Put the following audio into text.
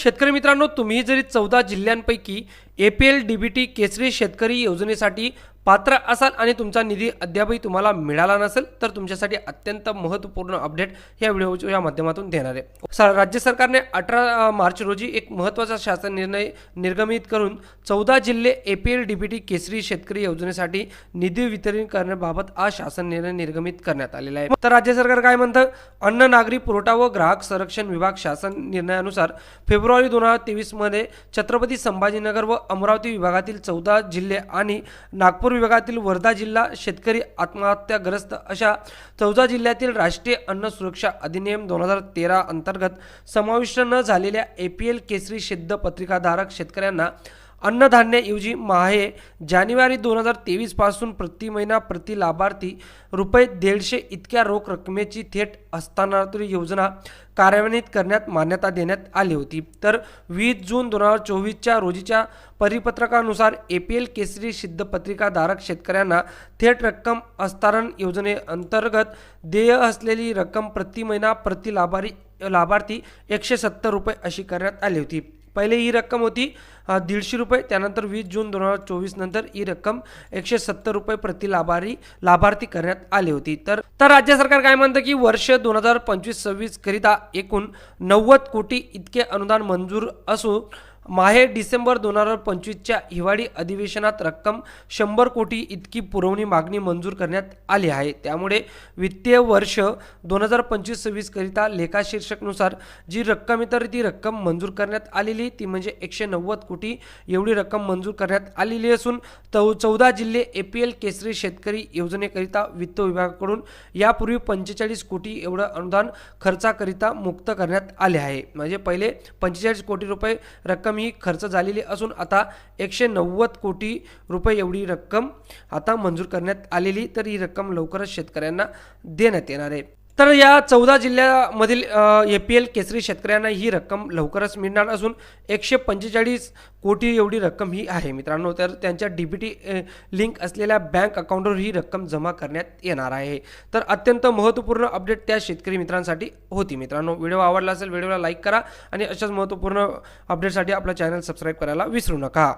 शेतकरी मित्रांनो, तुम्ही जरी 14 जिल्ह्यांपैकी APL DBT केसरी शेतकरी योजनेसाठी पात्र असाल आणि तुमचा निधी अद्यापही तुम्हाला मिळाला नसेल, तर तुमच्यासाठी अत्यंत महत्त्वपूर्ण अपडेट या व्हिडिओच्या माध्यमातून देणार आहे। राज्य सरकारने 18 मार्च रोजी एक महत्त्वाचा शासन निर्णय निर्गमित करून 14 जिल्हे APL DBT केसरी शेतकरी योजनेसाठी निधी वितरण करण्याबाबत आज शासन निर्णय निर्गमित करण्यात आलेला आहे। तर राज्य सरकार काय म्हणतं, अन्न नागरी पुरवठा व ग्राहक संरक्षण विभाग शासन निर्णयानुसार फेब्रुवारी 2023 मध्ये छत्रपती संभाजीनगर व अमरावती विभागातील 14 जिल्हे आणि नागपूर विभागातील वर्धा जिल्हा शेतकरी आत्महत्याग्रस्त अशा 14 जिल्ह्यातील राष्ट्रीय अन्न सुरक्षा अधिनियम 2013 अंतर्गत समाविष्ट न झालेल्या APL केसरी सिद्ध पत्रिकाधारक शेतकऱ्यांना अन्नधान्याऐवजी माहे जानेवारी 2023 पासून प्रति महिना प्रति लाभार्थी ₹150 इतक्या रोख रकमेची थेट हस्तांतरण योजना कार्यान्वित करण्यात मान्यता देण्यात आली होती। तर 20 जून 2024च्या रोजीच्या परिपत्रकानुसार APL केसरी सिद्ध पत्रिकाधारक शेतकऱ्यांना थेट रक्कम हस्तांतरण योजनेअंतर्गत देय असलेली रक्कम प्रति महिना प्रति लाभार्थी ₹170 अशी करण्यात आली होती। पहिले ही रक्कम होती ₹150, त्यानंतर 20 जून 2024 नंतर ही रक्कम ₹170 प्रति लाभार्थी करण्यात आली होती। तर राज्य सरकार काय म्हणतं की वर्ष 2025-26 करिता एकूण 90 कोटी इतके अनुदान मंजूर असून माहे डिसेंबर 2025च्या हिवाळी अधिवेशनात रक्कम 100 कोटी इतकी पुरवणी मागणी मंजूर करण्यात आली आहे। त्यामुळे वित्तीय वर्ष 2025-26 करिता लेखाशीर्षकनुसार जी रक्कम तर ती रक्कम मंजूर करण्यात आलेली ती म्हणजे 190 कोटी एवढी रक्कम मंजूर करण्यात आलेली असून 14 जिल्हे APL केसरी शेतकरी योजनेकरिता वित्त विभागाकडून यापूर्वी 45 कोटी एवढं अनुदान खर्चाकरिता मुक्त करण्यात आले आहे। म्हणजे पहिले 45 कोटी रुपये रक्कम ही खर्च झालेली असून आता 190 कोटी रुपये एवढी रक्कम आता मंजूर करण्यात आलेली, तर ही रक्कम लवकरच शेतकऱ्यांना देण्यात येणार आहे। तर या 14 जिल्ह्यामधील APL केसरी शेतकऱ्यांना ही रक्कम लवकरच मिळणार असून 145 कोटी एवढी रक्कम ही आहे मित्रांनो। तर त्यांच्या DBT लिंक असलेल्या बँक अकाउंटवर ही रक्कम जमा करण्यात येणार आहे। तर अत्यंत महत्त्वपूर्ण अपडेट त्या शेतकरी मित्रांसाठी होती मित्रांनो। व्हिडिओ आवडला असेल व्हिडिओला लाईक करा आणि अशाच महत्त्वपूर्ण अपडेटसाठी आपला चॅनल सबस्क्राईब करायला विसरू नका।